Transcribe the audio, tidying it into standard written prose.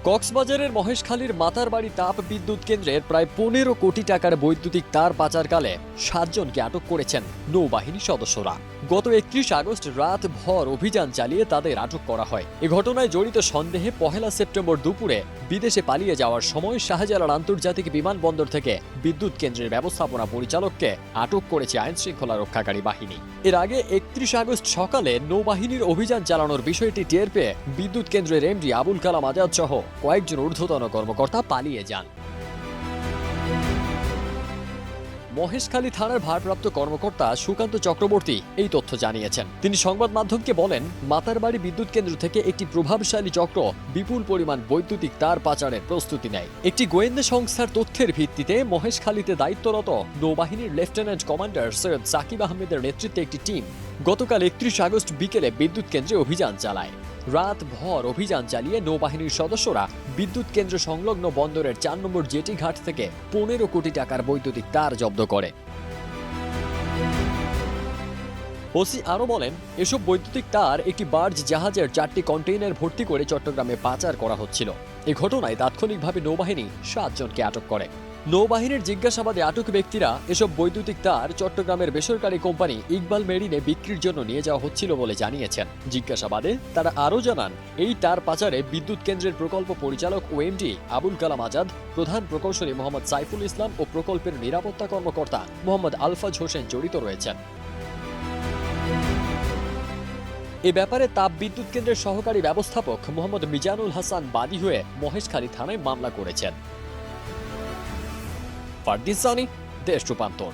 কক্সবাজারের মহেশখালীর মাতারবাড়ি তাপ বিদ্যুৎ কেন্দ্রের প্রায় 15 কোটি টাকার বৈদ্যুতিক তার পাচারকালে 7 জনকে আটক করেছেন নৌবাহিনী সদস্যরা। গত 31 আগস্ট রাত ভর অভিযান চালিয়ে তাদের আটক করা হয়। এ ঘটনায় জড়িত সন্দেহে 1 সেপ্টেম্বর দুপুরে বিদেশে পালিয়ে যাওয়ার সময় শাহজালাল আন্তর্জাতিক বিমানবন্দর থেকে বিদ্যুৎ কেন্দ্রের ব্যবস্থাপনা পরিচালককে আটক করেছে আইনশৃঙ্খলা রক্ষাকারী বাহিনী। এর আগে 31 আগস্ট সকালে নৌবাহিনীর অভিযান চালানোর বিষয়টি টের পেয়ে বিদ্যুৎ কেন্দ্রের এমডি আবুল কালাম আজাদ সহ কয়েকজন ঊর্ধ্বতন কর্মকর্তা পালিয়ে যান। মহেশখালী থানার ভারপ্রাপ্ত কর্মকর্তা সুকান্ত চক্রবর্তী এই তথ্য জানিয়েছেন। তিনি সংবাদ মাধ্যমকে বলেন, মাতারবাড়ি বিদ্যুৎ কেন্দ্র থেকে একটি প্রভাবশালী চক্র বিপুল পরিমাণ বৈদ্যুতিক তার পাচারের প্রস্তুতি নেয়। একটি গোয়েন্দা সংস্থার তথ্যের ভিত্তিতে মহেশখালীতে দায়িত্বরত নৌবাহিনীর লেফটেন্যান্ট কমান্ডার সৈয়দ সাকিব আহমেদের নেতৃত্বে একটি টিম গতকাল 31 আগস্ট বিকেলে বিদ্যুৎ কেন্দ্রে অভিযান চালায়। রাত ভর অভিযান চালিয়ে নৌবাহিনীর সদস্যরা বিদ্যুৎ কেন্দ্র সংলগ্ন বন্দরের 4 নম্বর জেটি ঘাট থেকে 15 কোটি টাকার বৈদ্যুতিক তার জব্দ করে। ওসি আরও বলেন, এসব বৈদ্যুতিক তার একটি বার্জ জাহাজের 4টি কন্টেইনার ভর্তি করে চট্টগ্রামে পাচার করা হচ্ছিল। এ ঘটনায় তাৎক্ষণিকভাবে নৌবাহিনী 7 জনকে আটক করে। নৌবাহিনীর জিজ্ঞাসাবাদে আটক ব্যক্তিরা এসব বৈদ্যুতিক তার চট্টগ্রামের বেসরকারি কোম্পানি ইকবাল মেরিনে বিক্রির জন্য নিয়ে যাওয়া হচ্ছিল বলে জানিয়েছেন। জিজ্ঞাসাবাদে তারা আরও জানান, এই তার পাচারে বিদ্যুৎ কেন্দ্রের প্রকল্প পরিচালক ও এমডি আবুল কালাম আজাদ, প্রধান প্রকৌশলী মোহাম্মদ সাইফুল ইসলাম ও প্রকল্পের নিরাপত্তা কর্মকর্তা মোহাম্মদ আলফাজ হোসেন জড়িত রয়েছেন। এ ব্যাপারে তাপ বিদ্যুৎ কেন্দ্রের সহকারী ব্যবস্থাপক মোহাম্মদ মিজানুল হাসান বাদী হয়ে মহেশখালী থানায় মামলা করেছেন। ফারদিন সানি, দেশ রূপান্তর।